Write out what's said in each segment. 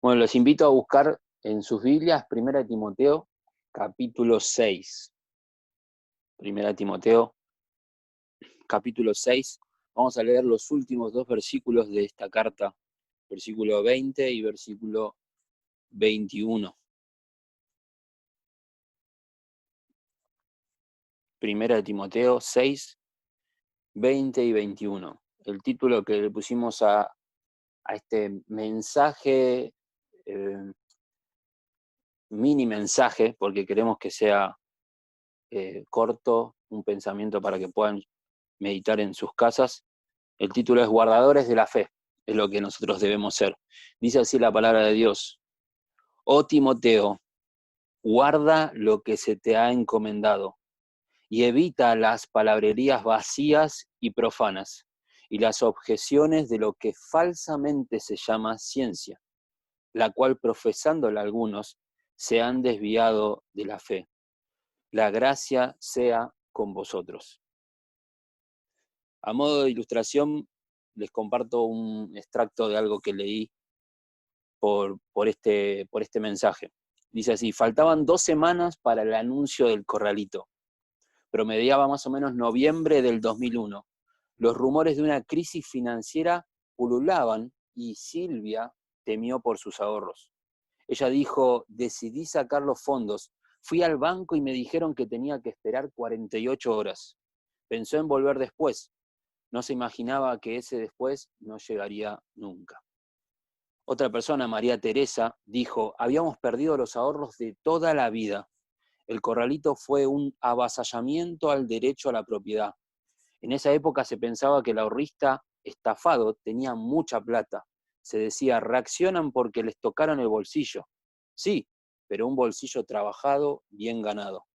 Bueno, los invito a buscar en sus Biblias 1 Timoteo, capítulo 6. 1 Timoteo, capítulo 6. Vamos a leer los últimos dos versículos de esta carta, versículo 20 y versículo 21. 1 Timoteo 6, 20 y 21. El título que le pusimos a este mensaje, mini mensaje, porque queremos que sea corto, un pensamiento para que puedan meditar en sus casas. El título es Guardadores de la Fe, es lo que nosotros debemos ser. Dice así la palabra de Dios: Oh Timoteo, guarda lo que se te ha encomendado y evita las palabrerías vacías y profanas y las objeciones de lo que falsamente se llama ciencia, la cual profesándola algunos se han desviado de la fe. La gracia sea con vosotros. A modo de ilustración, les comparto un extracto de algo que leí por este mensaje. Dice así: faltaban 2 semanas para el anuncio del corralito. Promediaba más o menos noviembre del 2001. Los rumores de una crisis financiera pululaban y Silvia temió por sus ahorros. Ella dijo: decidí sacar los fondos. Fui al banco y me dijeron que tenía que esperar 48 horas. Pensó en volver después. No se imaginaba que ese después no llegaría nunca. Otra persona, María Teresa, dijo: habíamos perdido los ahorros de toda la vida. El corralito fue un avasallamiento al derecho a la propiedad. En esa época se pensaba que el ahorrista estafado tenía mucha plata. Se decía: reaccionan porque les tocaron el bolsillo. Sí, pero un bolsillo trabajado, bien ganado.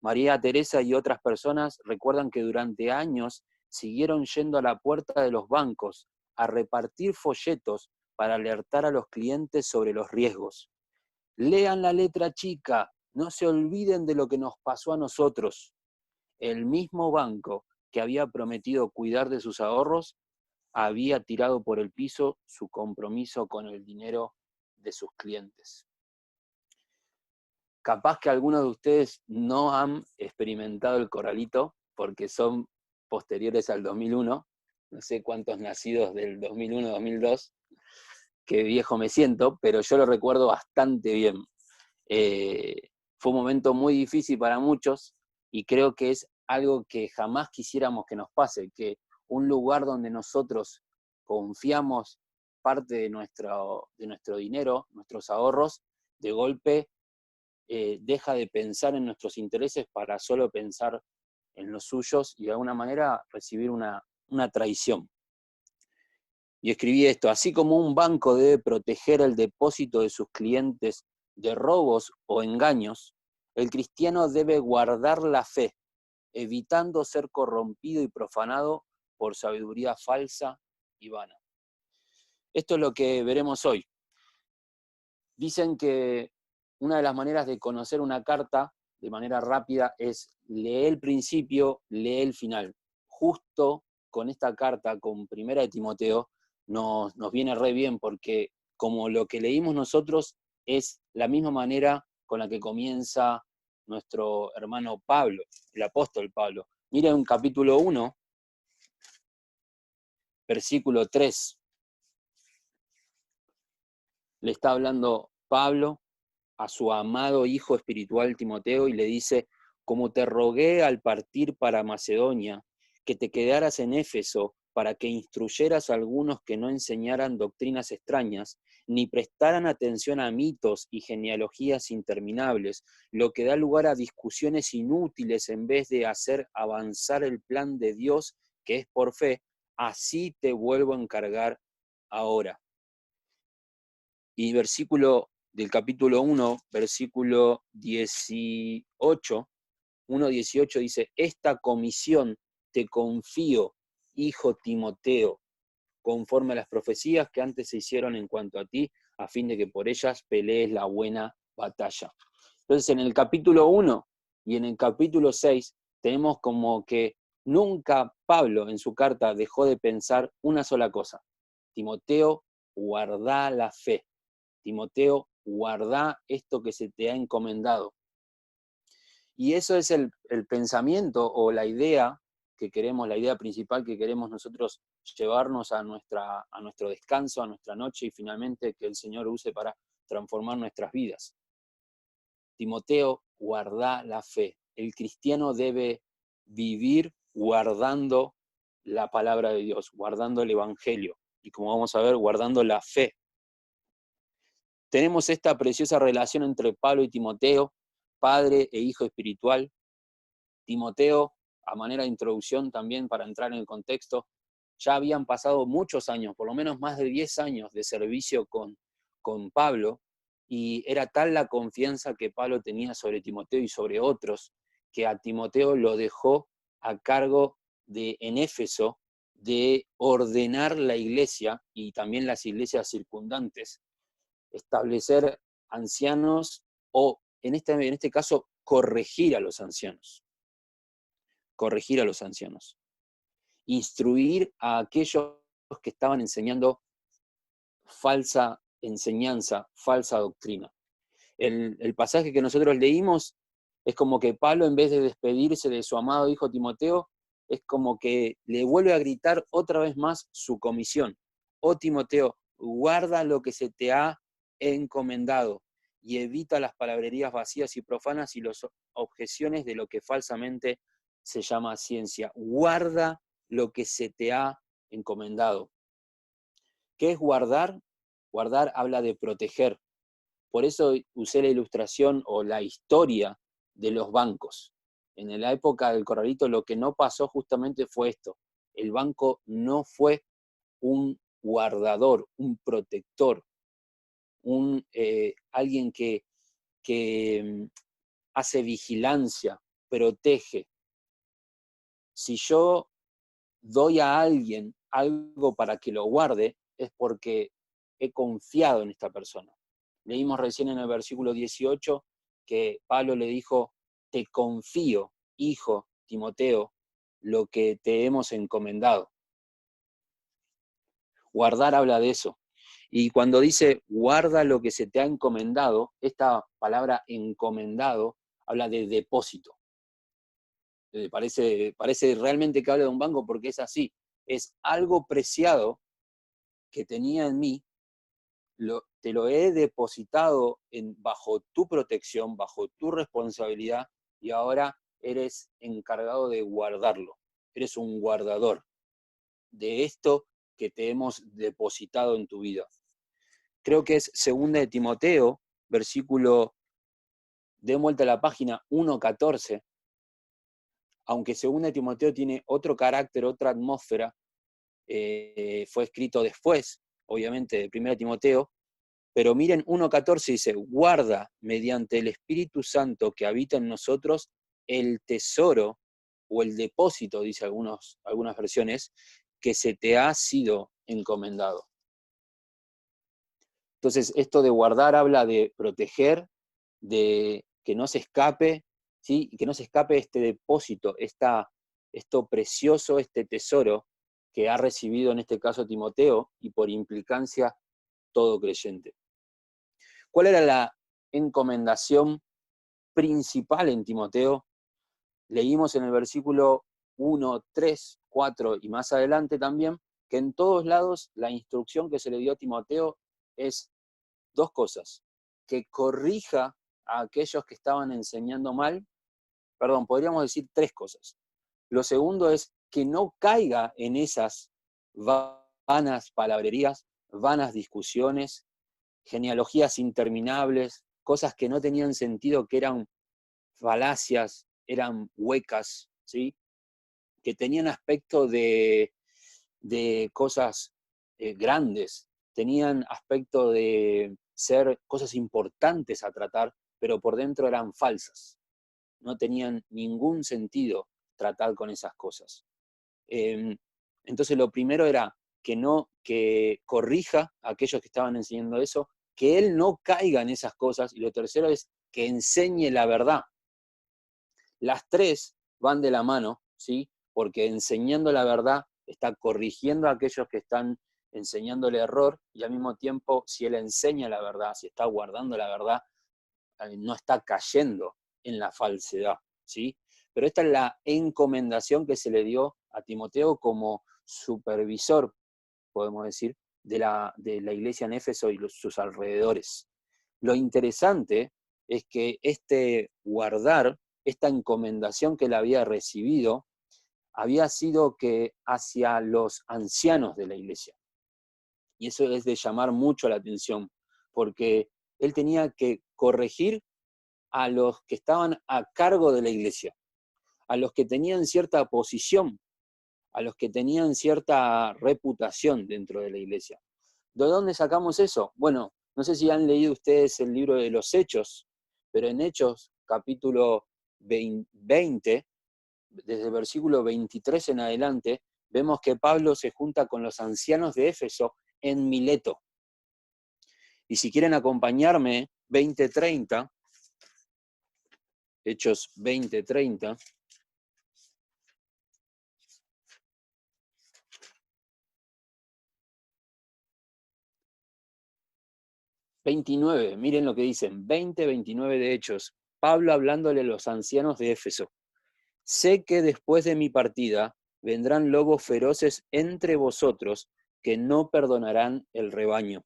María Teresa y otras personas recuerdan que durante años siguieron yendo a la puerta de los bancos a repartir folletos para alertar a los clientes sobre los riesgos. Lean la letra chica, no se olviden de lo que nos pasó a nosotros. El mismo banco que había prometido cuidar de sus ahorros había tirado por el piso su compromiso con el dinero de sus clientes. Capaz que algunos de ustedes no han experimentado el corralito porque son posteriores al 2001, no sé cuántos nacidos del 2001-2002, qué viejo me siento, pero yo lo recuerdo bastante bien. Fue un momento muy difícil para muchos y creo que es algo que jamás quisiéramos que nos pase, que un lugar donde nosotros confiamos parte de nuestro dinero, nuestros ahorros, de golpe deja de pensar en nuestros intereses para solo pensar en los suyos y de alguna manera recibir una traición. Y escribí esto: así como un banco debe proteger el depósito de sus clientes de robos o engaños, el cristiano debe guardar la fe, evitando ser corrompido y profanado por sabiduría falsa y vana. Esto es lo que veremos hoy. Dicen que una de las maneras de conocer una carta de manera rápida es leer el principio, leer el final. Justo con esta carta, con 1 Timoteo, nos viene re bien, porque como lo que leímos nosotros es la misma manera con la que comienza nuestro hermano Pablo, el apóstol Pablo. Miren capítulo 1, versículo 3. Le está hablando Pablo a su amado hijo espiritual Timoteo y le dice: como te rogué al partir para Macedonia, que te quedaras en Éfeso para que instruyeras a algunos que no enseñaran doctrinas extrañas, ni prestaran atención a mitos y genealogías interminables, lo que da lugar a discusiones inútiles en vez de hacer avanzar el plan de Dios, que es por fe, así te vuelvo a encargar ahora. Y versículo del capítulo 1, versículo 18, 1:18 dice: esta comisión te confío, hijo Timoteo, conforme a las profecías que antes se hicieron en cuanto a ti, a fin de que por ellas pelees la buena batalla. Entonces, en el capítulo 1 y en el capítulo 6 tenemos como que nunca Pablo en su carta dejó de pensar una sola cosa: Timoteo, guarda la fe. Timoteo, guardá esto que se te ha encomendado. Y eso es el pensamiento o la idea que queremos, la idea principal que queremos nosotros llevarnos a nuestro descanso, a nuestra noche y finalmente que el Señor use para transformar nuestras vidas. Timoteo, guardá la fe. El cristiano debe vivir guardando la palabra de Dios, guardando el Evangelio y, como vamos a ver, guardando la fe. Tenemos esta preciosa relación entre Pablo y Timoteo, padre e hijo espiritual. Timoteo, a manera de introducción también para entrar en el contexto, ya habían pasado muchos años, por lo menos más de 10 años de servicio con Pablo, y era tal la confianza que Pablo tenía sobre Timoteo y sobre otros, que a Timoteo lo dejó a cargo en Éfeso de ordenar la iglesia y también las iglesias circundantes, establecer ancianos o, en este caso, corregir a los ancianos. Corregir a los ancianos. Instruir a aquellos que estaban enseñando falsa enseñanza, falsa doctrina. El pasaje que nosotros leímos es como que Pablo, en vez de despedirse de su amado hijo Timoteo, es como que le vuelve a gritar otra vez más su comisión. Oh Timoteo, guarda lo que se te ha encomendado y evita las palabrerías vacías y profanas y las objeciones de lo que falsamente se llama ciencia. Guarda lo que se te ha encomendado. ¿Qué es guardar? Guardar habla de proteger. Por eso usé la ilustración o la historia de los bancos. En la época del corralito lo que no pasó justamente fue esto. El banco no fue un guardador, un protector, alguien que hace vigilancia, protege. Si yo doy a alguien algo para que lo guarde, es porque he confiado en esta persona. Leímos recién en el versículo 18 que Pablo le dijo, te confío, hijo Timoteo, lo que te hemos encomendado. Guardar habla de eso. Y cuando dice, guarda lo que se te ha encomendado, esta palabra encomendado habla de depósito. Parece realmente que habla de un banco porque es así. Es algo preciado que tenía en mí, te lo he depositado bajo tu protección, bajo tu responsabilidad, y ahora eres encargado de guardarlo. Eres un guardador de esto que te hemos depositado en tu vida. Creo que es 2 de Timoteo, versículo, de vuelta a la página 1:14, aunque 2 de Timoteo tiene otro carácter, otra atmósfera, fue escrito después, obviamente, de 1 Timoteo, pero miren 1:14 dice, guarda mediante el Espíritu Santo que habita en nosotros el tesoro o el depósito, dice algunas versiones, que se te ha sido encomendado. Entonces, esto de guardar habla de proteger, de que no se escape, ¿sí? Y que no se escape este depósito, esto precioso, este tesoro que ha recibido en este caso Timoteo y por implicancia todo creyente. ¿Cuál era la encomendación principal en Timoteo? Leímos en el versículo 1, 3, 4 y más adelante también, que en todos lados la instrucción que se le dio a Timoteo es dos cosas: que corrija a aquellos que estaban enseñando mal, podríamos decir tres cosas. Lo segundo es que no caiga en esas vanas palabrerías, vanas discusiones, genealogías interminables, cosas que no tenían sentido, que eran falacias, eran huecas, ¿sí? Que tenían aspecto de cosas grandes, tenían aspecto de ser cosas importantes a tratar, pero por dentro eran falsas. No tenían ningún sentido tratar con esas cosas. Entonces lo primero era que corrija a aquellos que estaban enseñando eso, que él no caiga en esas cosas, y lo tercero es que enseñe la verdad. Las tres van de la mano, ¿sí? Porque enseñando la verdad está corrigiendo a aquellos que están enseñando el error, y al mismo tiempo, si él enseña la verdad, si está guardando la verdad, no está cayendo en la falsedad, ¿sí? Pero esta es la encomendación que se le dio a Timoteo como supervisor, podemos decir, de la iglesia en Éfeso y sus alrededores. Lo interesante es que este guardar, esta encomendación que él había recibido, había sido que hacia los ancianos de la iglesia. Y eso es de llamar mucho la atención, porque él tenía que corregir a los que estaban a cargo de la iglesia, a los que tenían cierta posición, a los que tenían cierta reputación dentro de la iglesia. ¿De dónde sacamos eso? Bueno, no sé si han leído ustedes el libro de los Hechos, pero en Hechos, capítulo 20, desde el versículo 23 en adelante, vemos que Pablo se junta con los ancianos de Éfeso en Mileto. Y si quieren acompañarme, 20:30, Hechos 20:30, 29, miren lo que dicen, 20:29 de Hechos. Pablo hablándole a los ancianos de Éfeso. Sé que después de mi partida vendrán lobos feroces entre vosotros que no perdonarán el rebaño,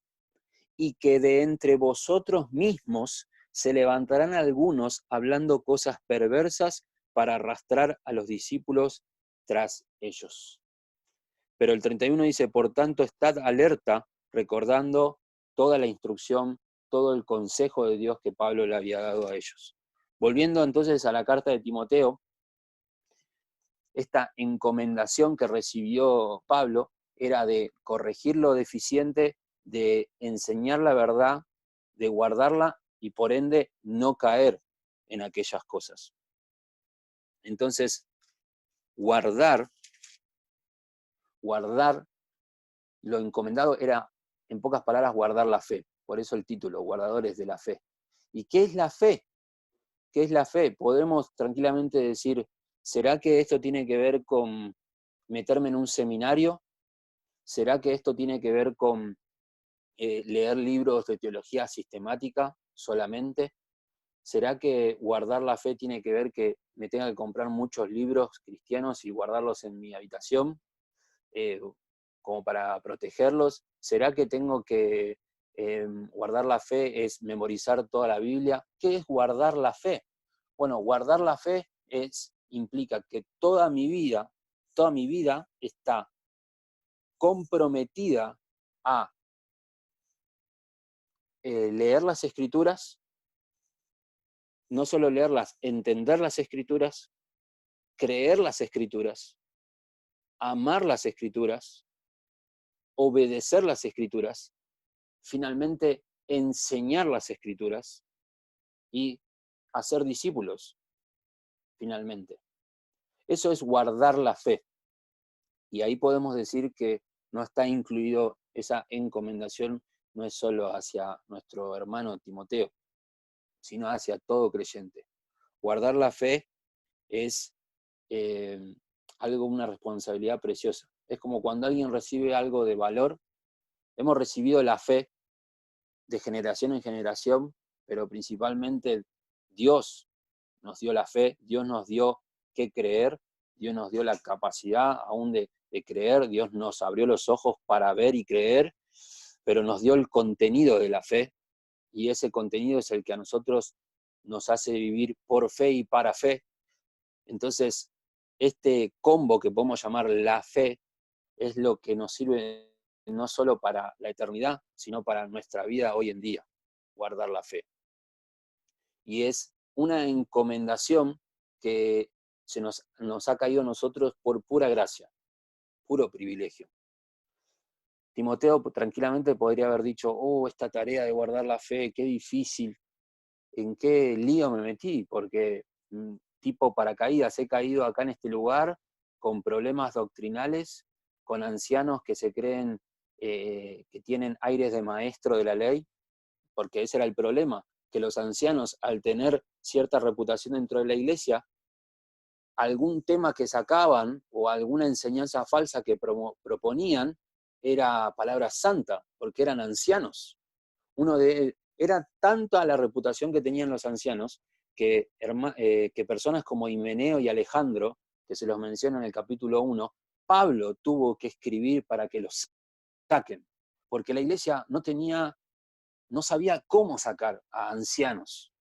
y que de entre vosotros mismos se levantarán algunos hablando cosas perversas para arrastrar a los discípulos tras ellos. Pero el 31 dice, por tanto, estad alerta, recordando toda la instrucción, todo el consejo de Dios que Pablo le había dado a ellos. Volviendo entonces a la carta de Timoteo, esta encomendación que recibió Pablo era de corregir lo deficiente, de enseñar la verdad, de guardarla y por ende no caer en aquellas cosas. Entonces, guardar lo encomendado era, en pocas palabras, guardar la fe. Por eso el título, Guardadores de la Fe. ¿Y qué es la fe? ¿Qué es la fe? Podemos tranquilamente decir, ¿será que esto tiene que ver con meterme en un seminario? ¿Será que esto tiene que ver con leer libros de teología sistemática solamente? ¿Será que guardar la fe tiene que ver que me tenga que comprar muchos libros cristianos y guardarlos en mi habitación como para protegerlos? ¿Será que tengo que guardar la fe es memorizar toda la Biblia? ¿Qué es guardar la fe? Bueno, guardar la fe implica que toda mi vida está comprometida a leer las Escrituras, no solo leerlas, entender las Escrituras, creer las Escrituras, amar las Escrituras, obedecer las Escrituras, finalmente enseñar las Escrituras y hacer discípulos, finalmente. Eso es guardar la fe. Y ahí podemos decir que no está incluido esa encomendación, no es solo hacia nuestro hermano Timoteo, sino hacia todo creyente. Guardar la fe es una responsabilidad preciosa. Es como cuando alguien recibe algo de valor, hemos recibido la fe de generación en generación, pero principalmente Dios nos dio la fe, Dios nos dio qué creer, Dios nos dio la capacidad aún de creer, Dios nos abrió los ojos para ver y creer, pero nos dio el contenido de la fe, y ese contenido es el que a nosotros nos hace vivir por fe y para fe. Entonces, este combo que podemos llamar la fe es lo que nos sirve no solo para la eternidad, sino para nuestra vida hoy en día, guardar la fe. Y es una encomendación que nos ha caído a nosotros por pura gracia, puro privilegio. Timoteo tranquilamente podría haber dicho, esta tarea de guardar la fe, qué difícil, en qué lío me metí, porque tipo paracaídas, he caído acá en este lugar con problemas doctrinales, con ancianos que se creen que tienen aires de maestro de la ley, porque ese era el problema, que los ancianos, al tener cierta reputación dentro de la iglesia, algún tema que sacaban o alguna enseñanza falsa que proponían, era palabra santa, porque eran ancianos. Era tanta la reputación que tenían los ancianos que personas como Himeneo y Alejandro, que se los menciona en el capítulo 1, Pablo tuvo que escribir para que los saquen, porque la iglesia no sabía cómo sacar a ancianos.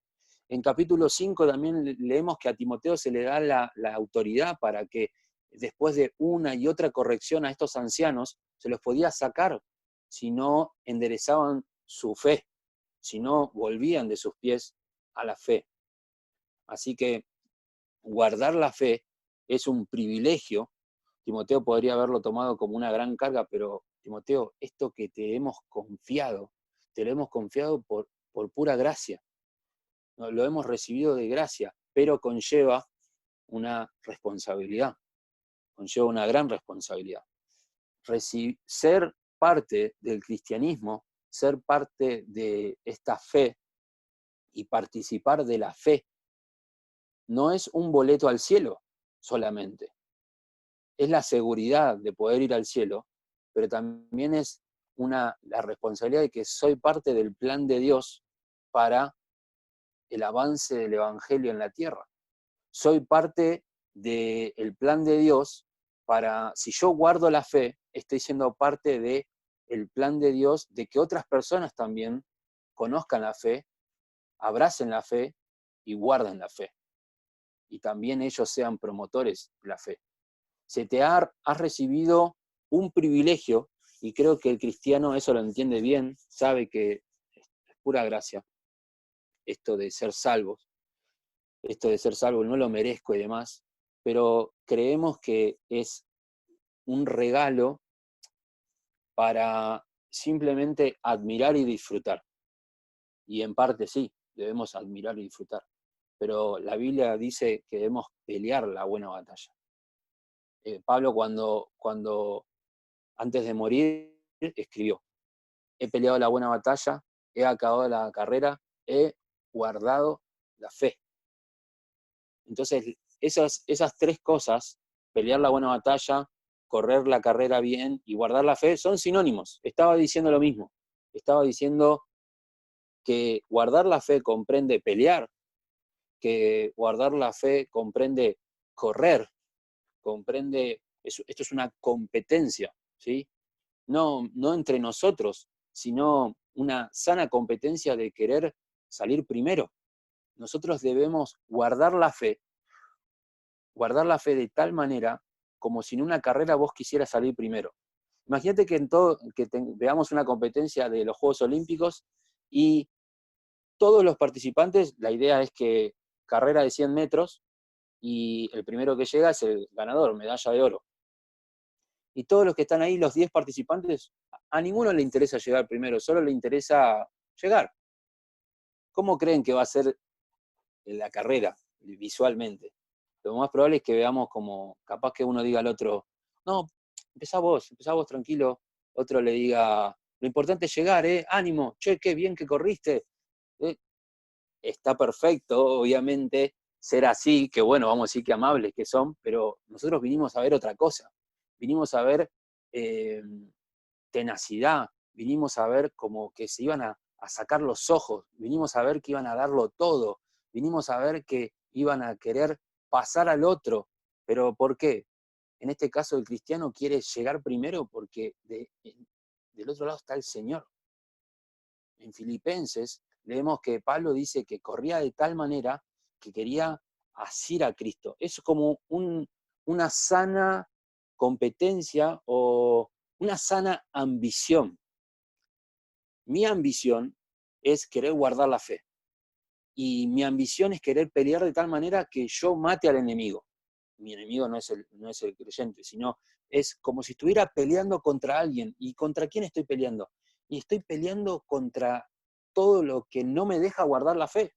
En capítulo 5 también leemos que a Timoteo se le da la autoridad para que después de una y otra corrección a estos ancianos, se los podía sacar si no enderezaban su fe, si no volvían de sus pies a la fe. Así que guardar la fe es un privilegio. Timoteo podría haberlo tomado como una gran carga, pero Timoteo, esto que te hemos confiado, te lo hemos confiado por pura gracia. Lo hemos recibido de gracia, pero conlleva una responsabilidad, conlleva una gran responsabilidad. Ser parte del cristianismo, ser parte de esta fe y participar de la fe, no es un boleto al cielo solamente, es la seguridad de poder ir al cielo, pero también es la responsabilidad de que soy parte del plan de Dios para el avance del Evangelio en la tierra. Soy parte del plan de Dios si yo guardo la fe, estoy siendo parte del plan de Dios de que otras personas también conozcan la fe, abracen la fe y guarden la fe. Y también ellos sean promotores de la fe. Has recibido un privilegio, y creo que el cristiano eso lo entiende bien, sabe que es pura gracia, esto de ser salvos. Esto de ser salvo no lo merezco y demás, pero creemos que es un regalo para simplemente admirar y disfrutar. Y en parte sí, debemos admirar y disfrutar. Pero la Biblia dice que debemos pelear la buena batalla. Pablo cuando antes de morir escribió, he peleado la buena batalla, he acabado la carrera, he guardado la fe. Entonces, esas tres cosas, pelear la buena batalla, correr la carrera bien y guardar la fe, son sinónimos. Estaba diciendo lo mismo. Estaba diciendo que guardar la fe comprende pelear, que guardar la fe comprende correr, esto es una competencia, ¿sí? No entre nosotros, sino una sana competencia de querer salir primero. Nosotros debemos guardar la fe de tal manera como si en una carrera vos quisieras salir primero. Imagínate que veamos una competencia de los Juegos Olímpicos y todos los participantes, la idea es que carrera de 100 metros y el primero que llega es el ganador, medalla de oro. Y todos los que están ahí, los 10 participantes, a ninguno le interesa llegar primero, solo le interesa llegar. ¿Cómo creen que va a ser la carrera visualmente? Lo más probable es que veamos como, capaz que uno diga al otro, no, empezá vos tranquilo. Otro le diga, lo importante es llegar, ánimo, che, qué bien que corriste. Está perfecto, obviamente, ser así, que bueno, vamos a decir que amables que son, pero nosotros vinimos a ver otra cosa. Vinimos a ver tenacidad, vinimos a ver como que se iban a sacar los ojos, vinimos a ver que iban a darlo todo, vinimos a ver que iban a querer pasar al otro. ¿Pero por qué? En este caso el cristiano quiere llegar primero porque del otro lado está el Señor. En Filipenses leemos que Pablo dice que corría de tal manera que quería asir a Cristo. Es como una sana competencia o una sana ambición. Mi ambición es querer guardar la fe. Y mi ambición es querer pelear de tal manera que yo mate al enemigo. Mi enemigo no es el creyente, sino es como si estuviera peleando contra alguien. ¿Y contra quién estoy peleando? Y estoy peleando contra todo lo que no me deja guardar la fe.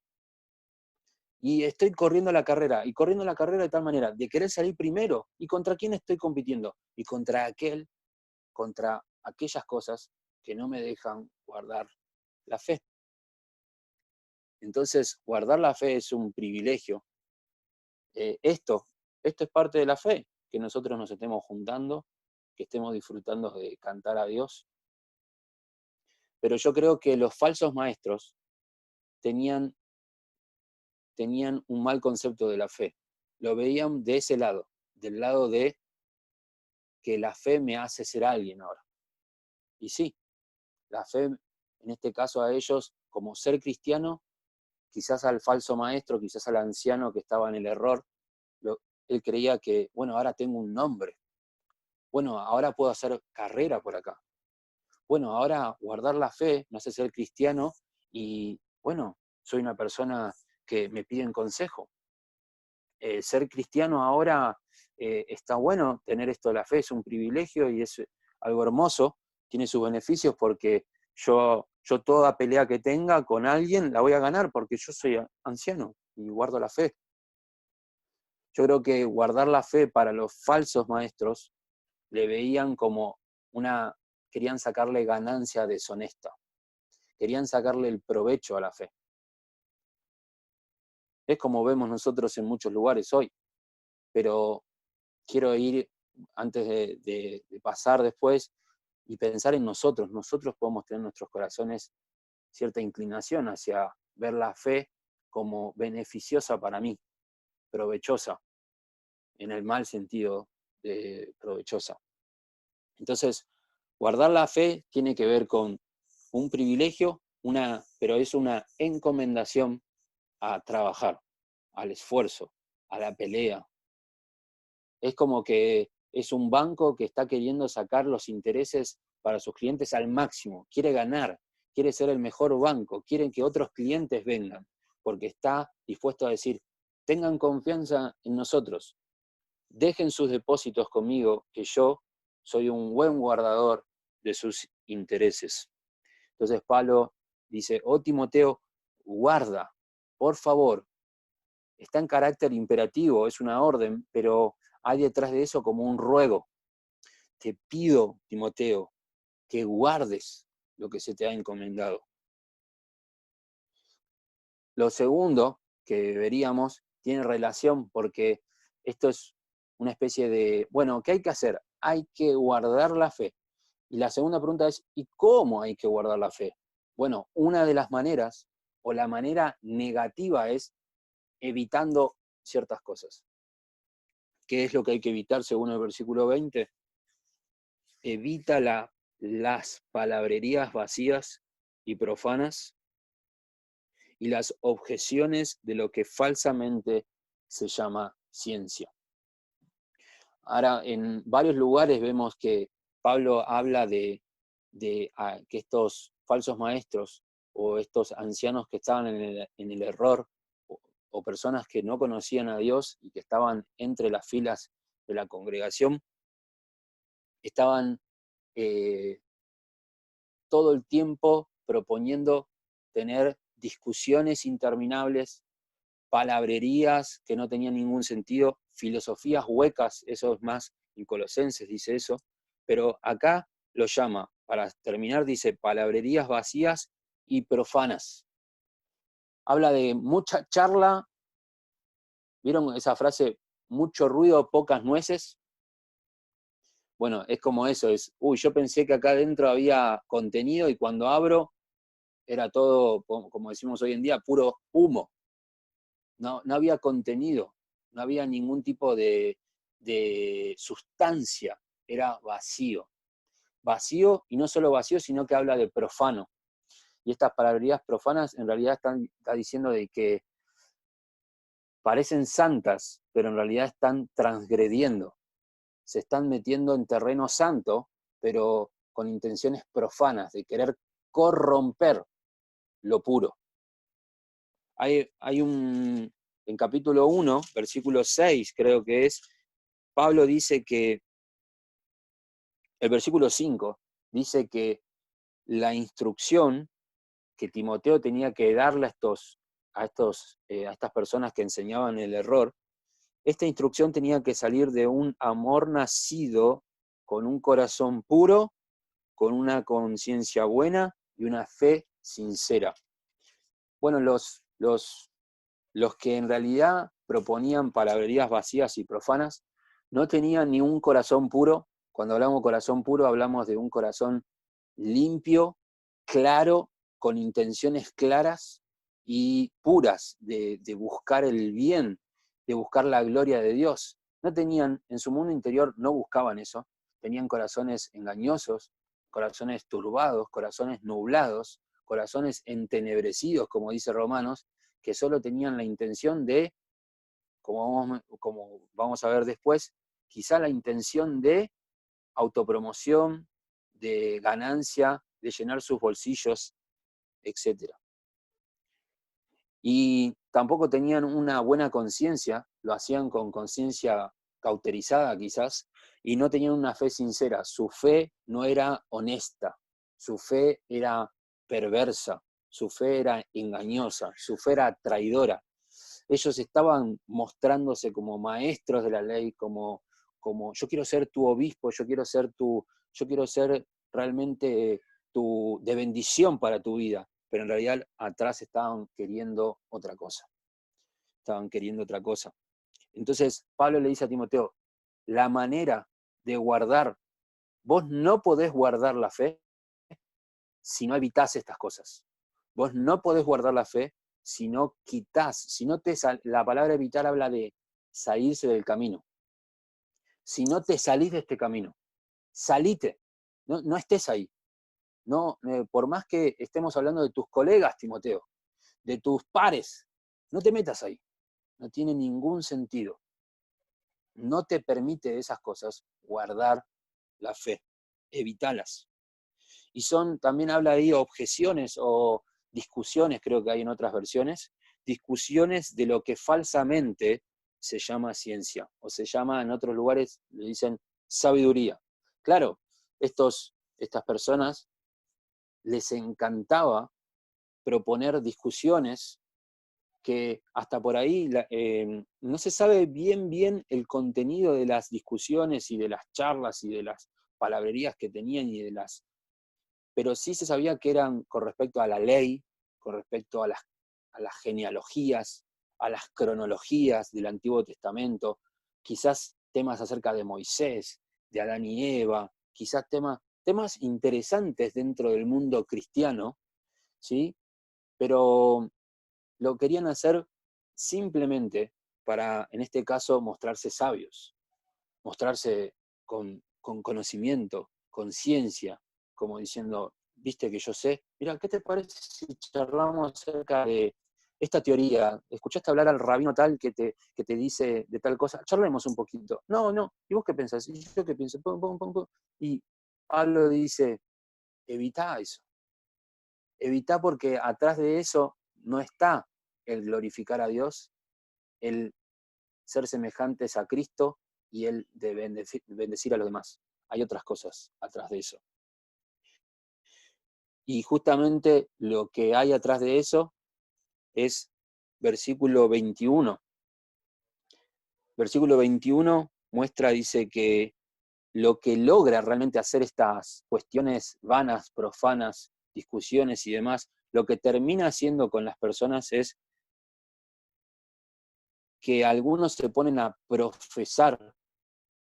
Y estoy corriendo la carrera, y corriendo la carrera de tal manera, de querer salir primero. ¿Y contra quién estoy compitiendo? Y contra aquellas cosas que no me dejan guardar la fe. Entonces, guardar la fe es un privilegio. Esto es parte de la fe, que nosotros nos estemos juntando, que estemos disfrutando de cantar a Dios. Pero yo creo que los falsos maestros tenían un mal concepto de la fe. Lo veían de ese lado, del lado de que la fe me hace ser alguien ahora. Y sí, la fe, en este caso a ellos, como ser cristiano, quizás al falso maestro, quizás al anciano que estaba en el error, él creía que, bueno, ahora tengo un nombre, bueno, ahora puedo hacer carrera por acá, bueno, ahora guardar la fe me hace ser cristiano y, bueno, soy una persona que me piden consejo. Ser cristiano ahora está bueno, tener esto de la fe es un privilegio y es algo hermoso, tiene sus beneficios porque yo toda pelea que tenga con alguien la voy a ganar porque yo soy anciano y guardo la fe. Yo creo que guardar la fe para los falsos maestros le veían como querían sacarle ganancia deshonesta, querían sacarle el provecho a la fe. Es como vemos nosotros en muchos lugares hoy, pero quiero ir, antes de pasar después, y pensar en nosotros. Nosotros podemos tener en nuestros corazones cierta inclinación hacia ver la fe como beneficiosa para mí, provechosa, en el mal sentido de provechosa. Entonces, guardar la fe tiene que ver con un privilegio, pero es una encomendación a trabajar, al esfuerzo, a la pelea. Es como que es un banco que está queriendo sacar los intereses para sus clientes al máximo, quiere ganar, quiere ser el mejor banco, quiere que otros clientes vengan, porque está dispuesto a decir, tengan confianza en nosotros, dejen sus depósitos conmigo, que yo soy un buen guardador de sus intereses. Entonces Pablo dice, oh Timoteo, guarda, por favor. Está en carácter imperativo, es una orden, pero hay detrás de eso como un ruego. Te pido, Timoteo, que guardes lo que se te ha encomendado. Lo segundo que veríamos tiene relación porque esto es una especie de, bueno, ¿qué hay que hacer? Hay que guardar la fe. Y la segunda pregunta es, ¿y cómo hay que guardar la fe? Bueno, una de las maneras, o la manera negativa es evitando ciertas cosas. ¿Qué es lo que hay que evitar según el versículo 20? Evita las palabrerías vacías y profanas y las objeciones de lo que falsamente se llama ciencia. Ahora, en varios lugares vemos que Pablo habla de que estos falsos maestros o estos ancianos que estaban en el error o personas que no conocían a Dios y que estaban entre las filas de la congregación, estaban todo el tiempo proponiendo tener discusiones interminables, palabrerías que no tenían ningún sentido, filosofías huecas, eso es más, en Colosenses dice eso, pero acá lo llama, para terminar, dice palabrerías vacías y profanas. Habla de mucha charla, ¿vieron esa frase? Mucho ruido, pocas nueces. Bueno, es como eso, yo pensé que acá adentro había contenido y cuando abro era todo, como decimos hoy en día, puro humo. No había contenido, no había ningún tipo de sustancia, era vacío. Vacío, y no solo vacío, sino que habla de profano. Y estas palabrerías profanas en realidad está diciendo de que parecen santas, pero en realidad están transgrediendo. Se están metiendo en terreno santo, pero con intenciones profanas, de querer corromper lo puro. En capítulo 1, versículo 6, creo que es, Pablo dice que, el versículo 5, dice que la instrucción que Timoteo tenía que darle a estas personas que enseñaban el error, esta instrucción tenía que salir de un amor nacido con un corazón puro, con una conciencia buena y una fe sincera. Bueno, los que en realidad proponían palabrerías vacías y profanas no tenían ni un corazón puro, Cuando hablamos de corazón puro, hablamos de un corazón limpio, claro, con intenciones claras y puras de buscar el bien, de buscar la gloria de Dios. No tenían, en su mundo interior no buscaban eso, tenían corazones engañosos, corazones turbados, corazones nublados, corazones entenebrecidos, como dice Romanos, que solo tenían la intención de, como vamos a ver después, quizá la intención de autopromoción, de ganancia, de llenar sus bolsillos, etc. Y tampoco tenían una buena conciencia, lo hacían con conciencia cauterizada quizás, y no tenían una fe sincera. Su fe no era honesta, su fe era perversa, su fe era engañosa, su fe era traidora. Ellos estaban mostrándose como maestros de la ley, como yo quiero ser tu obispo, yo quiero ser realmente de bendición para tu vida, pero en realidad atrás estaban queriendo otra cosa. Entonces Pablo le dice a Timoteo, la manera de guardar, vos no podés guardar la fe si no evitás estas cosas. Vos no podés guardar la fe si no quitás, si no la palabra evitar habla de salirse del camino. Si no te salís de este camino, salite, no estés ahí. No, por más que estemos hablando de tus colegas, Timoteo, de tus pares, no te metas ahí. No tiene ningún sentido. No te permite esas cosas guardar la fe. Evitalas. Y también habla ahí objeciones o discusiones, creo que hay en otras versiones, discusiones de lo que falsamente se llama ciencia, o se llama en otros lugares, le dicen sabiduría. Claro, estas personas les encantaba proponer discusiones que hasta por ahí no se sabe bien el contenido de las discusiones y de las charlas y de las palabrerías que tenían pero sí se sabía que eran con respecto a la ley, con respecto a las genealogías, a las cronologías del Antiguo Testamento, quizás temas acerca de Moisés, de Adán y Eva, quizás temas interesantes dentro del mundo cristiano, ¿sí? Pero lo querían hacer simplemente para, en este caso, mostrarse sabios, mostrarse con conocimiento, con ciencia, como diciendo, viste que yo sé, mira, ¿qué te parece si charlamos acerca de esta teoría? ¿Escuchaste hablar al rabino tal que te dice de tal cosa? Charlemos un poquito. No, ¿y vos qué pensás? ¿Y yo qué pienso? Pum, pum, pum, pum. Y Pablo dice, evitá eso. Evitá porque atrás de eso no está el glorificar a Dios, el ser semejantes a Cristo y el de bendecir a los demás. Hay otras cosas atrás de eso. Y justamente lo que hay atrás de eso es versículo 21. Versículo 21 dice que lo que logra realmente hacer estas cuestiones vanas, profanas, discusiones y demás, lo que termina haciendo con las personas es que algunos se ponen a profesar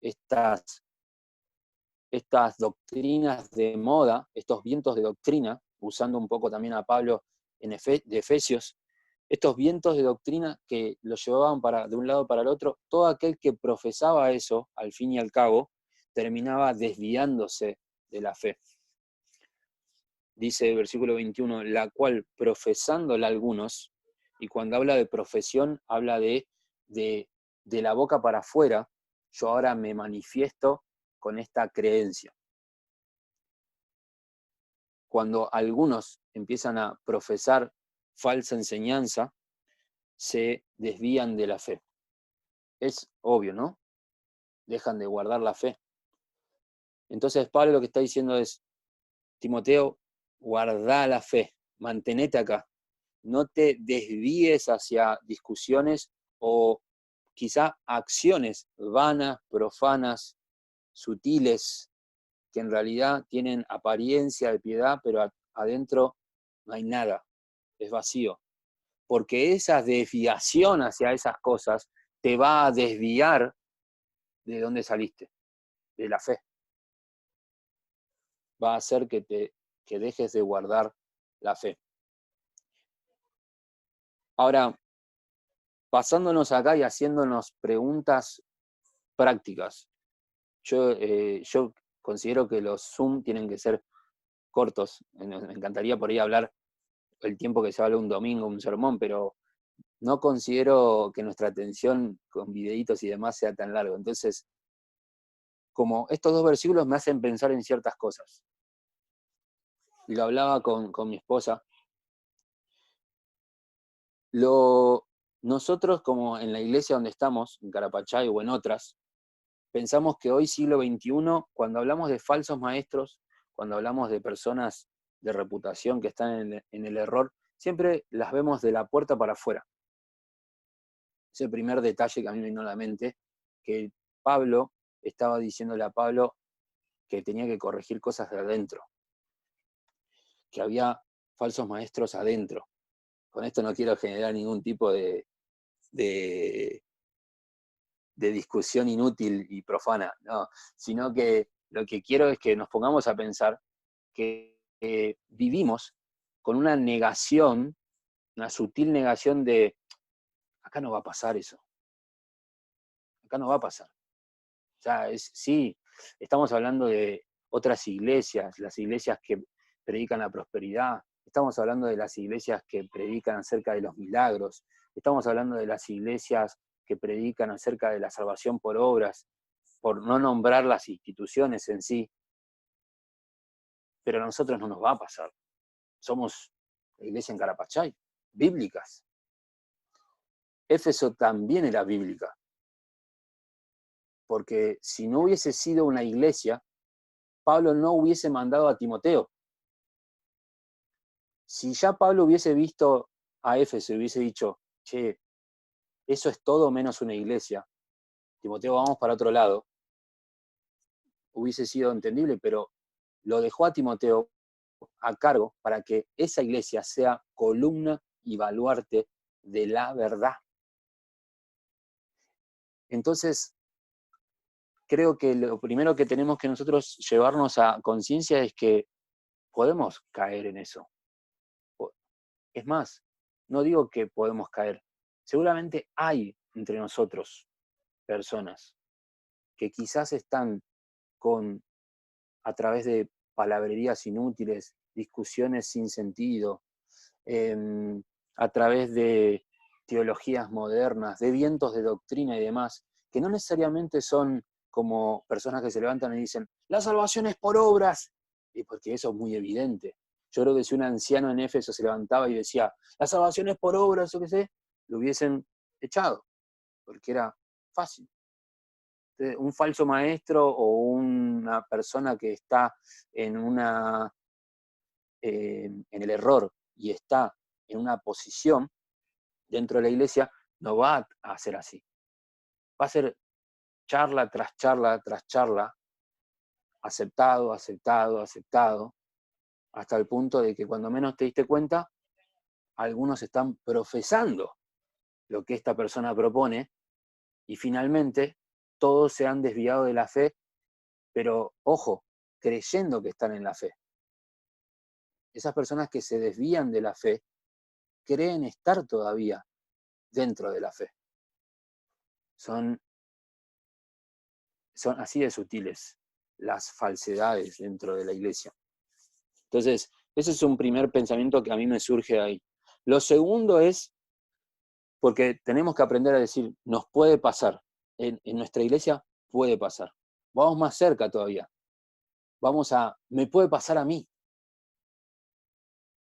estas doctrinas de moda, estos vientos de doctrina, usando un poco también a Pablo de Efesios, estos vientos de doctrina que lo llevaban de un lado para el otro, todo aquel que profesaba eso, al fin y al cabo, terminaba desviándose de la fe. Dice el versículo 21, la cual profesándola algunos, y cuando habla de profesión, habla de la boca para afuera, yo ahora me manifiesto con esta creencia. Cuando algunos empiezan a profesar falsa enseñanza, se desvían de la fe. Es obvio, ¿no? Dejan de guardar la fe. Entonces Pablo lo que está diciendo es, Timoteo, guarda la fe, mantenete acá. No te desvíes hacia discusiones o quizá acciones vanas, profanas, sutiles, que en realidad tienen apariencia de piedad, pero adentro no hay nada, es vacío. Porque esa desviación hacia esas cosas te va a desviar de dónde saliste, de la fe. va a hacer que dejes de guardar la fe. Ahora, pasándonos acá y haciéndonos preguntas prácticas. Yo considero que los Zoom tienen que ser cortos. Me encantaría por ahí hablar el tiempo que se habla un domingo, un sermón, pero no considero que nuestra atención con videitos y demás sea tan largo. Entonces, como estos dos versículos me hacen pensar en ciertas cosas. Y lo hablaba con mi esposa. Nosotros, como en la iglesia donde estamos, en Carapachay o en otras, pensamos que hoy, siglo XXI, cuando hablamos de falsos maestros, cuando hablamos de personas de reputación que están en el error, siempre las vemos de la puerta para afuera. Es el primer detalle que a mí me vino a la mente, que Pablo estaba diciéndole a Pablo que tenía que corregir cosas de adentro, que había falsos maestros adentro. Con esto no quiero generar ningún tipo de discusión inútil y profana, no, sino que lo que quiero es que nos pongamos a pensar que vivimos con una negación, una sutil negación de, acá no va a pasar eso, acá no va a pasar. O sea, sí, estamos hablando de otras iglesias, las iglesias que predican la prosperidad, estamos hablando de las iglesias que predican acerca de los milagros, estamos hablando de las iglesias que predican acerca de la salvación por obras, por no nombrar las instituciones en sí, pero a nosotros no nos va a pasar. Somos la iglesia en Carapachay, bíblicas. Éfeso también era bíblica, porque si no hubiese sido una iglesia, Pablo no hubiese mandado a Timoteo. Si ya Pablo hubiese visto a Éfeso y hubiese dicho, che, eso es todo menos una iglesia, Timoteo, vamos para otro lado, hubiese sido entendible, pero lo dejó a Timoteo a cargo para que esa iglesia sea columna y baluarte de la verdad. Entonces, creo que lo primero que tenemos que nosotros llevarnos a conciencia es que podemos caer en eso. Es más, no digo que podemos caer. Seguramente hay entre nosotros personas que quizás están a través de palabrerías inútiles, discusiones sin sentido, a través de teologías modernas, de vientos de doctrina y demás, que no necesariamente son como personas que se levantan y dicen, la salvación es por obras, y porque eso es muy evidente. Yo creo que si un anciano en Éfeso se levantaba y decía, la salvación es por obras, o qué sé, lo hubiesen echado, porque era fácil. Entonces, un falso maestro o una persona que está en en el error y está en una posición dentro de la iglesia, no va a ser así. Va a ser charla tras charla tras charla, aceptado, aceptado, aceptado, hasta el punto de que cuando menos te diste cuenta, algunos están profesando lo que esta persona propone y finalmente todos se han desviado de la fe, pero ojo, creyendo que están en la fe. Esas personas que se desvían de la fe creen estar todavía dentro de la fe. Son así de sutiles las falsedades dentro de la iglesia. Entonces, ese es un primer pensamiento que a mí me surge ahí. Lo segundo es, porque tenemos que aprender a decir, nos puede pasar, en nuestra iglesia puede pasar. Vamos más cerca todavía. Me puede pasar a mí.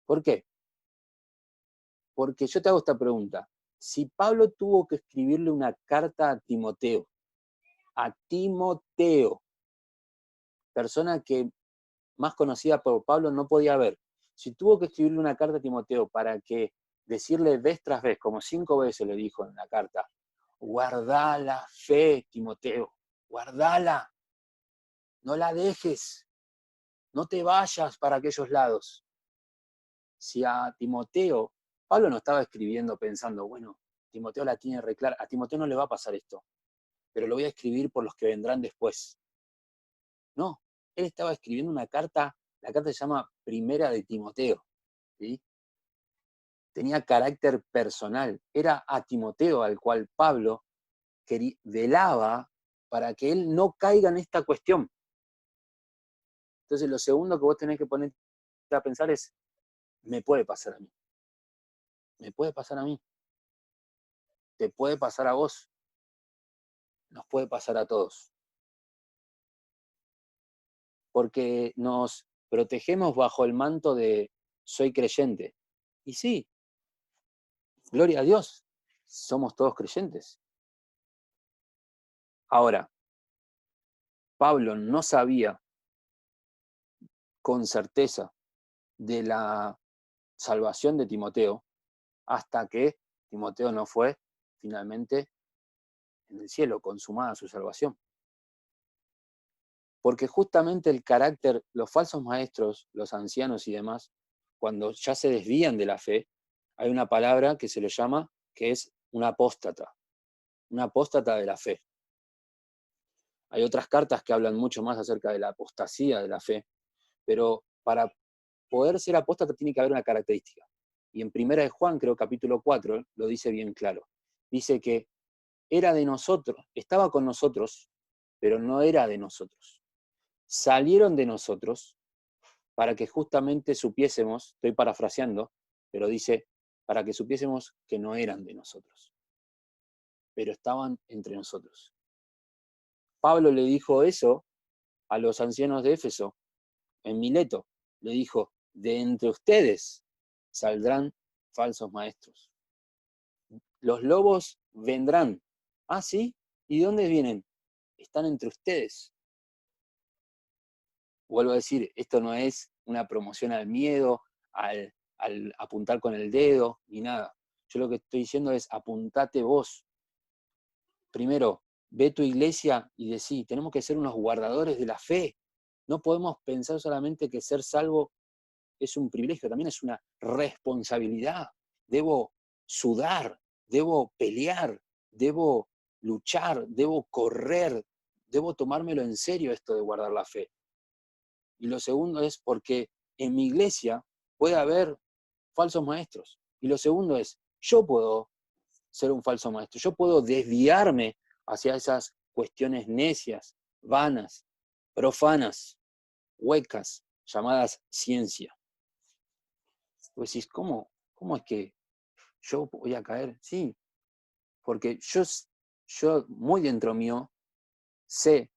¿Por qué? Porque yo te hago esta pregunta. Si Pablo tuvo que escribirle una carta a Timoteo, persona que más conocida por Pablo no podía haber, si tuvo que escribirle una carta a Timoteo para que decirle vez tras vez, como 5 veces le dijo en la carta, guardá la fe, Timoteo, guardala, no la dejes, no te vayas para aquellos lados. Si a Timoteo, Pablo no estaba escribiendo pensando, bueno, Timoteo la tiene re clara, a Timoteo no le va a pasar esto, pero lo voy a escribir por los que vendrán después. No, Él estaba escribiendo una carta, la carta se llama Primera de Timoteo, ¿sí? Tenía carácter personal, era a Timoteo al cual Pablo velaba para que él no caiga en esta cuestión. Entonces lo segundo que vos tenés que ponerte a pensar es, me puede pasar a mí, me puede pasar a mí, te puede pasar a vos, nos puede pasar a todos. Porque nos protegemos bajo el manto de soy creyente. Y sí, gloria a Dios, somos todos creyentes. Ahora, Pablo no sabía con certeza de la salvación de Timoteo hasta que Timoteo no fue finalmente en el cielo, consumada su salvación. Porque justamente el carácter, los falsos maestros, los ancianos y demás, cuando ya se desvían de la fe, hay una palabra que se le llama, que es un apóstata de la fe. Hay otras cartas que hablan mucho más acerca de la apostasía de la fe, pero para poder ser apóstata tiene que haber una característica. Y en 1 de Juan, creo capítulo 4, lo dice bien claro. Dice que era de nosotros, estaba con nosotros, pero no era de nosotros. Salieron de nosotros para que justamente supiésemos, estoy parafraseando, pero dice, para que supiésemos que no eran de nosotros, pero estaban entre nosotros. Pablo le dijo eso a los ancianos de Éfeso, en Mileto, le dijo, de entre ustedes saldrán falsos maestros. Los lobos vendrán. Ah, ¿sí? ¿Y dónde vienen? Están entre ustedes. Vuelvo a decir, esto no es una promoción al miedo, al apuntar con el dedo, ni nada. Yo lo que estoy diciendo es, apuntate vos. Primero, ve tu iglesia y decí, tenemos que ser unos guardadores de la fe. No podemos pensar solamente que ser salvo es un privilegio, también es una responsabilidad. Debo sudar, debo pelear, debo luchar, debo correr, debo tomármelo en serio esto de guardar la fe. Y lo segundo es porque en mi iglesia puede haber falsos maestros. Y lo segundo es, yo puedo ser un falso maestro, yo puedo desviarme hacia esas cuestiones necias, vanas, profanas, huecas, llamadas ciencia. Vos decís, ¿cómo es que yo voy a caer? Sí, porque yo muy dentro mío sé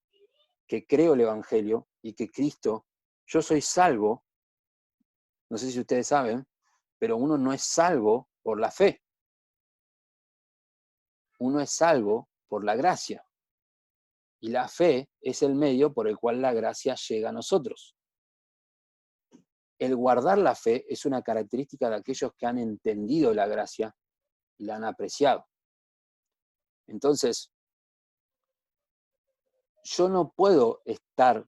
que creo el Evangelio y que Cristo, yo soy salvo, no sé si ustedes saben, pero uno no es salvo por la fe, uno es salvo por la gracia. Y la fe es el medio por el cual la gracia llega a nosotros. El guardar la fe es una característica de aquellos que han entendido la gracia y la han apreciado. Entonces, yo no puedo estar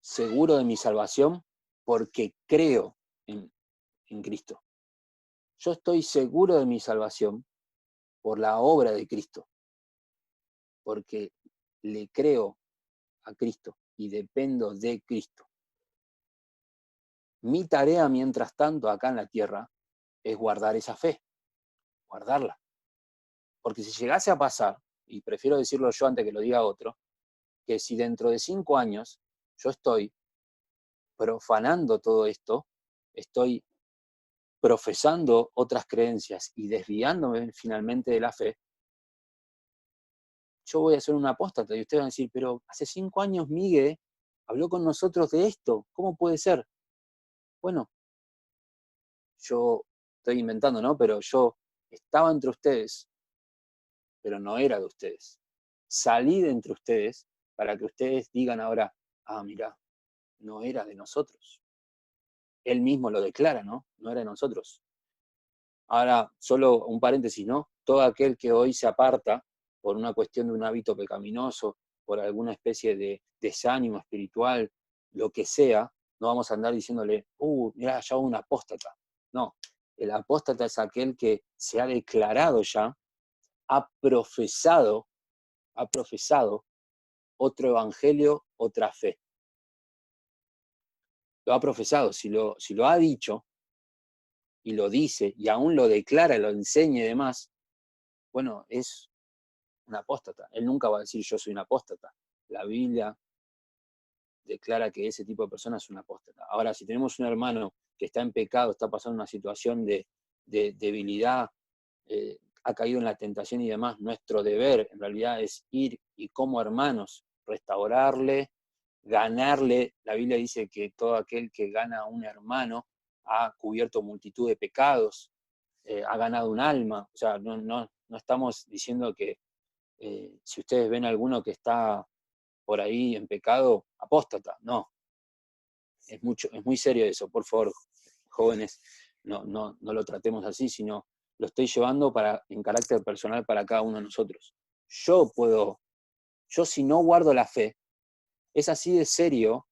seguro de mi salvación porque creo en Cristo. Yo estoy seguro de mi salvación por la obra de Cristo, porque le creo a Cristo y dependo de Cristo. Mi tarea, mientras tanto, acá en la tierra, es guardar esa fe, guardarla. Porque si llegase a pasar, y prefiero decirlo yo antes que lo diga otro, que si dentro de 5 años yo estoy profanando todo esto, estoy profesando otras creencias y desviándome finalmente de la fe, yo voy a ser un apóstata y ustedes van a decir, pero hace 5 años Miguel habló con nosotros de esto, ¿cómo puede ser? Bueno, yo estoy inventando, ¿no? Pero yo estaba entre ustedes, pero no era de ustedes. Salí de entre ustedes para que ustedes digan ahora, ah, mira, no era de nosotros. Él mismo lo declara, ¿no? No era de nosotros. Ahora, solo un paréntesis, ¿no? Todo aquel que hoy se aparta por una cuestión de un hábito pecaminoso, por alguna especie de desánimo espiritual, lo que sea, no vamos a andar diciéndole, mira, ya un apóstata. No, el apóstata es aquel que se ha declarado ya, ha profesado otro evangelio, otra fe. lo ha profesado, si lo ha dicho y lo dice y aún lo declara, lo enseña y demás, bueno, es un apóstata. Él nunca va a decir yo soy un apóstata. La Biblia declara que ese tipo de persona es un apóstata. Ahora, si tenemos un hermano que está en pecado, está pasando una situación de debilidad, ha caído en la tentación y demás, nuestro deber en realidad es ir y como hermanos restaurarle, ganarle. La Biblia dice que todo aquel que gana a un hermano ha cubierto multitud de pecados, ha ganado un alma. O sea, no estamos diciendo que si ustedes ven a alguno que está por ahí en pecado, apóstata. No, es muy serio eso, por favor, jóvenes, no lo tratemos así, sino lo estoy llevando en carácter personal para cada uno de nosotros. Yo si no guardo la fe, es así de serio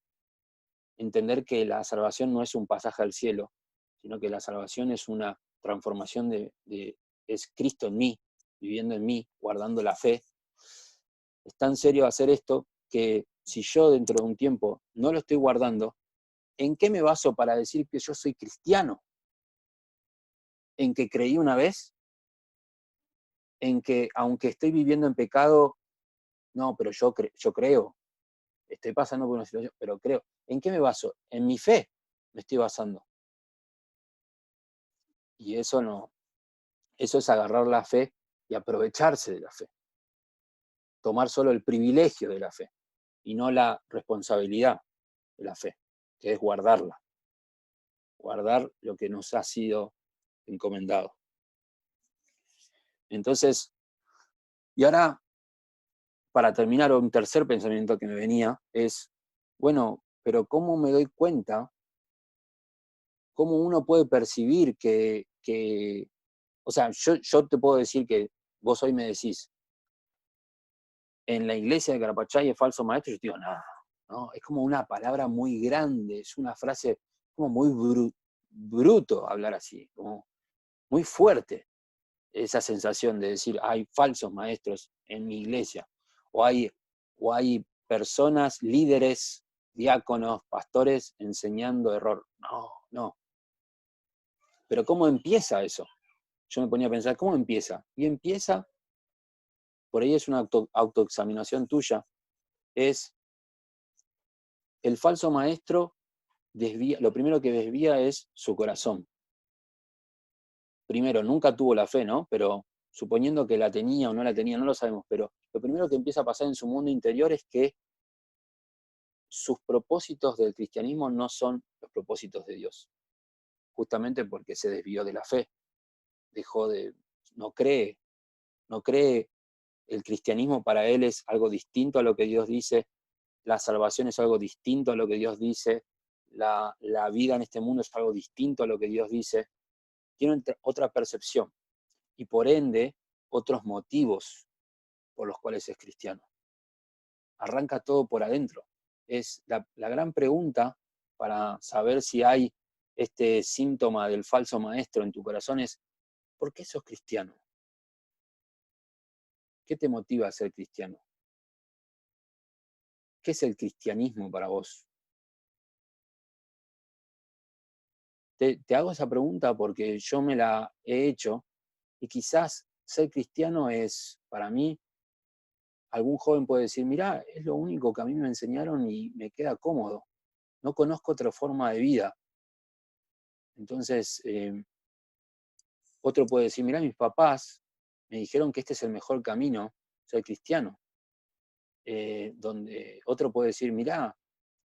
entender que la salvación no es un pasaje al cielo, sino que la salvación es una transformación es Cristo en mí, viviendo en mí, guardando la fe. Es tan serio hacer esto que si yo dentro de un tiempo no lo estoy guardando, ¿en qué me baso para decir que yo soy cristiano? ¿En que creí una vez? ¿En que aunque estoy viviendo en pecado, no, pero yo creo, estoy pasando por una situación, pero creo? ¿En qué me baso? En mi fe me estoy basando. Y eso es agarrar la fe y aprovecharse de la fe. Tomar solo el privilegio de la fe y no la responsabilidad de la fe, que es guardarla. Guardar lo que nos ha sido encomendado. Entonces, y ahora, para terminar, un tercer pensamiento que me venía es, bueno, pero ¿cómo me doy cuenta? ¿Cómo uno puede percibir o sea, yo te puedo decir que vos hoy me decís, en la iglesia de Carapachay es falso maestro, y yo te digo, no, es como una palabra muy grande, es una frase como muy bruto hablar así, como muy fuerte. Esa sensación de decir, hay falsos maestros en mi iglesia, o hay personas, líderes, diáconos, pastores, enseñando error. No. Pero ¿cómo empieza eso? Yo me ponía a pensar, ¿cómo empieza? Y empieza, por ahí es una autoexaminación tuya, es el falso maestro lo primero que desvía es su corazón. Primero, nunca tuvo la fe, ¿no? Pero suponiendo que la tenía o no la tenía, no lo sabemos, pero lo primero que empieza a pasar en su mundo interior es que sus propósitos del cristianismo no son los propósitos de Dios, justamente porque se desvió de la fe, no cree, no cree, el cristianismo para él es algo distinto a lo que Dios dice, la salvación es algo distinto a lo que Dios dice, la vida en este mundo es algo distinto a lo que Dios dice, tiene otra percepción y por ende otros motivos por los cuales es cristiano. Arranca todo por adentro. Es la gran pregunta para saber si hay este síntoma del falso maestro en tu corazón es, ¿por qué sos cristiano? ¿Qué te motiva a ser cristiano? ¿Qué es el cristianismo para vos? Te hago esa pregunta porque yo me la he hecho y quizás ser cristiano es, para mí, algún joven puede decir, mirá, es lo único que a mí me enseñaron y me queda cómodo. No conozco otra forma de vida. Entonces, otro puede decir, mirá, mis papás me dijeron que este es el mejor camino, ser cristiano. Donde otro puede decir, mirá,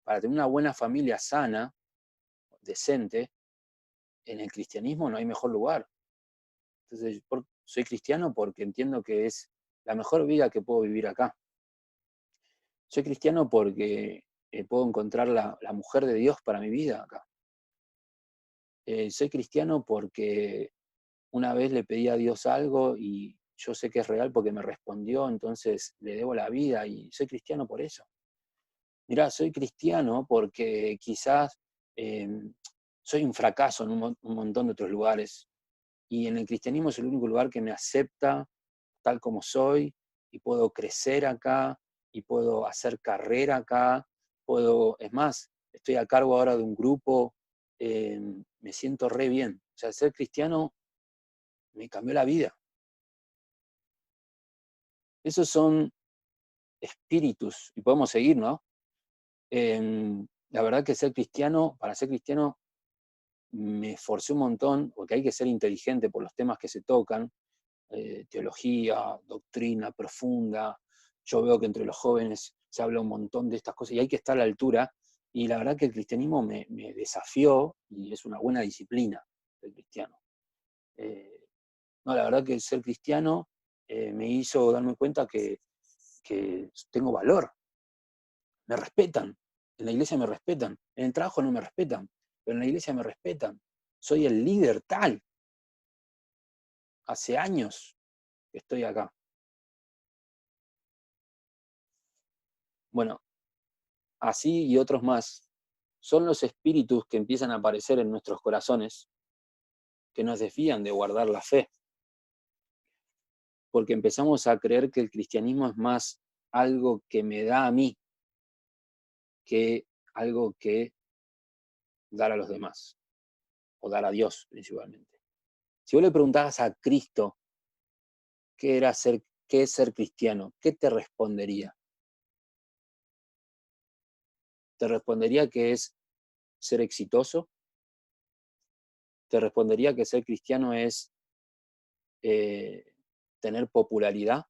para tener una buena familia sana, decente, en el cristianismo no hay mejor lugar. Entonces, soy cristiano porque entiendo que es la mejor vida que puedo vivir acá. Soy cristiano porque puedo encontrar la mujer de Dios para mi vida acá. Soy cristiano porque una vez le pedí a Dios algo y yo sé que es real porque me respondió, entonces le debo la vida y soy cristiano por eso. Mirá, soy cristiano porque quizás eh, soy un fracaso en un montón de otros lugares y en el cristianismo es el único lugar que me acepta tal como soy y puedo crecer acá y puedo hacer carrera acá, es más, estoy a cargo ahora de un grupo, me siento re bien. O sea, ser cristiano me cambió la vida. Esos son espíritus, y podemos seguir, ¿no? La verdad que para ser cristiano, me esforcé un montón, porque hay que ser inteligente por los temas que se tocan, teología, doctrina profunda. Yo veo que entre los jóvenes se habla un montón de estas cosas y hay que estar a la altura. Y la verdad que el cristianismo me desafió y es una buena disciplina el cristiano. No, la verdad que ser cristiano me hizo darme cuenta que tengo valor, me respetan, en la iglesia me respetan, en el trabajo no me respetan, pero en la iglesia me respetan. Soy el líder tal. Hace años que estoy acá. Bueno, así y otros más son los espíritus que empiezan a aparecer en nuestros corazones, que nos desvían de guardar la fe, porque empezamos a creer que el cristianismo es más algo que me da a mí que algo que dar a los demás, o dar a Dios principalmente. Si vos le preguntabas a Cristo qué es ser cristiano, ¿qué te respondería? ¿Te respondería que es ser exitoso? ¿Te respondería que ser cristiano es tener popularidad?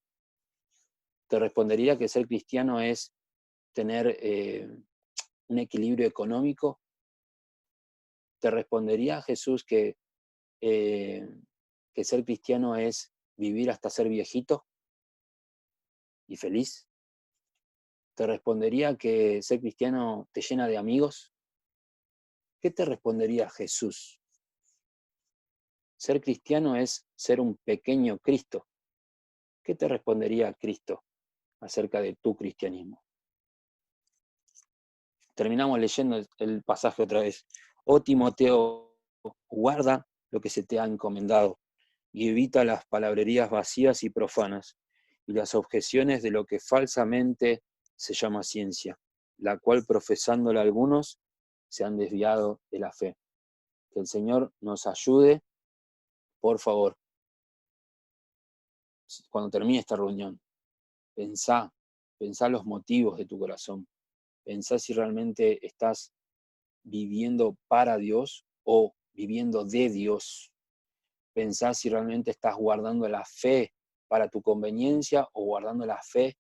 ¿Te respondería que ser cristiano es tener un equilibrio económico? ¿Te respondería Jesús que ser cristiano es vivir hasta ser viejito y feliz? ¿Te respondería que ser cristiano te llena de amigos? ¿Qué te respondería Jesús? Ser cristiano es ser un pequeño Cristo. ¿Qué te respondería Cristo acerca de tu cristianismo? Terminamos leyendo el pasaje otra vez. Oh Timoteo, guarda lo que se te ha encomendado y evita las palabrerías vacías y profanas y las objeciones de lo que falsamente se llama ciencia, la cual profesándola algunos se han desviado de la fe. Que el Señor nos ayude, por favor, cuando termine esta reunión, pensá los motivos de tu corazón, pensá si realmente estás viviendo para Dios o viviendo de Dios. Pensá si realmente estás guardando la fe para tu conveniencia o guardando la fe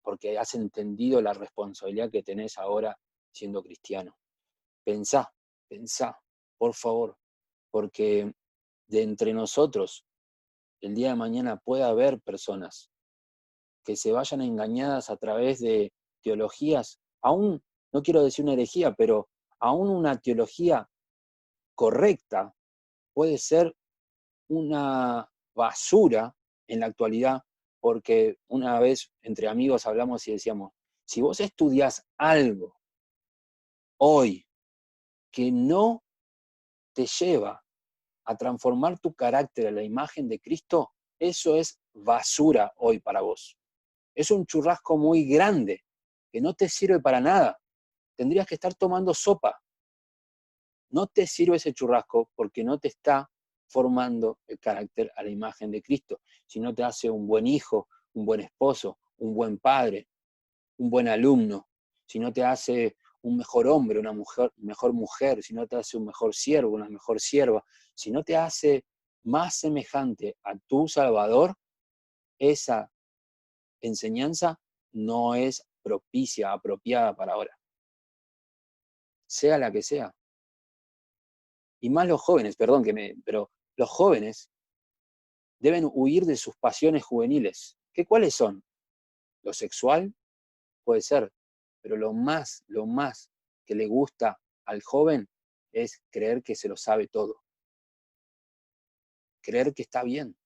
porque has entendido la responsabilidad que tenés ahora siendo cristiano. Pensá, por favor, porque de entre nosotros el día de mañana puede haber personas que se vayan engañadas a través de teologías, aún, no quiero decir una herejía, pero aún una teología correcta puede ser una basura en la actualidad, porque una vez entre amigos hablamos y decíamos, si vos estudias algo hoy que no te lleva a transformar tu carácter a la imagen de Cristo, eso es basura hoy para vos. Es un churrasco muy grande que no te sirve para nada. Tendrías que estar tomando sopa. No te sirve ese churrasco porque no te está formando el carácter a la imagen de Cristo, si no te hace un buen hijo, un buen esposo, un buen padre, un buen alumno, si no te hace un mejor hombre, una mejor mujer, si no te hace un mejor siervo, una mejor sierva, si no te hace más semejante a tu Salvador, esa enseñanza no es propicia, apropiada para ahora, sea la que sea. Y más los jóvenes, perdón pero los jóvenes deben huir de sus pasiones juveniles. ¿Cuáles son? Lo sexual, puede ser, pero lo más que le gusta al joven es creer que se lo sabe todo, creer que está bien,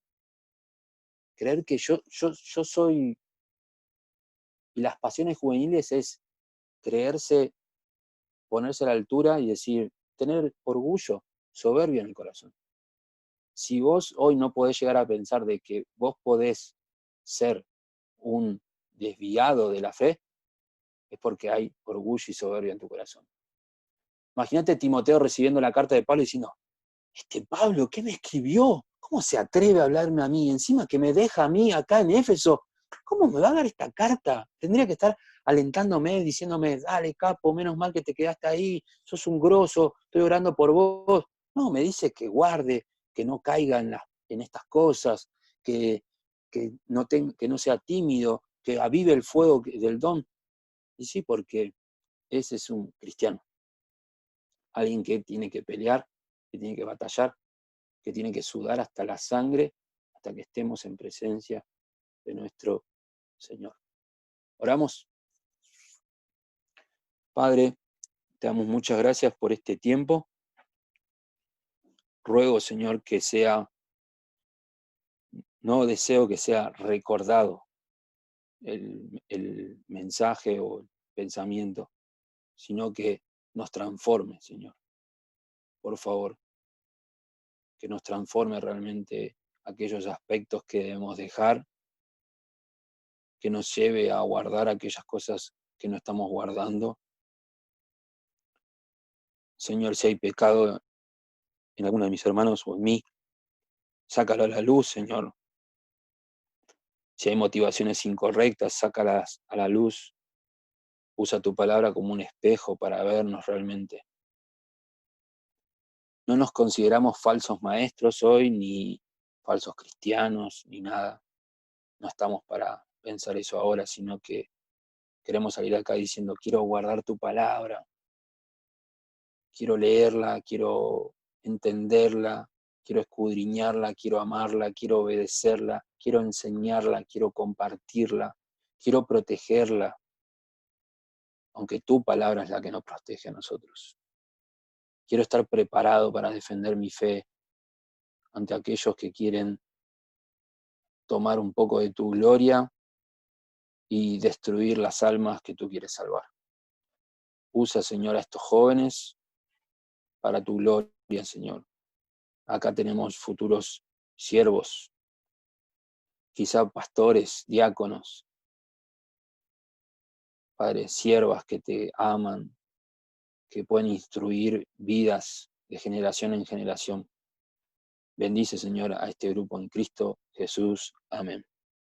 creer que yo soy, y las pasiones juveniles es creerse, ponerse a la altura y decir, tener orgullo, soberbia en el corazón. Si vos hoy no podés llegar a pensar de que vos podés ser un desviado de la fe, es porque hay orgullo y soberbia en tu corazón. Imagínate Timoteo recibiendo la carta de Pablo y diciendo, Pablo, ¿qué me escribió? ¿Cómo se atreve a hablarme a mí? Encima que me deja a mí acá en Éfeso. ¿Cómo me va a dar esta carta? Tendría que estar alentándome, diciéndome, dale, capo, menos mal que te quedaste ahí, sos un grosso, estoy orando por vos. No, me dice que guarde, que no caiga en estas cosas, que no sea tímido, que avive el fuego del don. Y sí, porque ese es un cristiano. Alguien que tiene que pelear, que tiene que batallar, que tiene que sudar hasta la sangre, hasta que estemos en presencia de nuestro Señor. Oramos. Padre, te damos muchas gracias por este tiempo. Ruego, Señor, que no deseo que sea recordado el mensaje o el pensamiento, sino que nos transforme, Señor. Por favor, que nos transforme realmente aquellos aspectos que debemos dejar, que nos lleve a guardar aquellas cosas que no estamos guardando. Señor, si hay pecado en alguno de mis hermanos o en mí, sácalo a la luz, Señor. Si hay motivaciones incorrectas, sácalas a la luz. Usa tu palabra como un espejo para vernos realmente. No nos consideramos falsos maestros hoy, ni falsos cristianos, ni nada. No estamos para pensar eso ahora, sino que queremos salir acá diciendo, quiero guardar tu palabra, quiero leerla, quiero entenderla, quiero escudriñarla, quiero amarla, quiero obedecerla, quiero enseñarla, quiero compartirla, quiero protegerla, aunque tu palabra es la que nos protege a nosotros. Quiero estar preparado para defender mi fe ante aquellos que quieren tomar un poco de tu gloria y destruir las almas que tú quieres salvar. Usa, Señor, a estos jóvenes para tu gloria, Señor. Acá tenemos futuros siervos, quizá pastores, diáconos, padres, siervas que te aman, que pueden instruir vidas de generación en generación. Bendice, Señor, a este grupo en Cristo Jesús. Amén.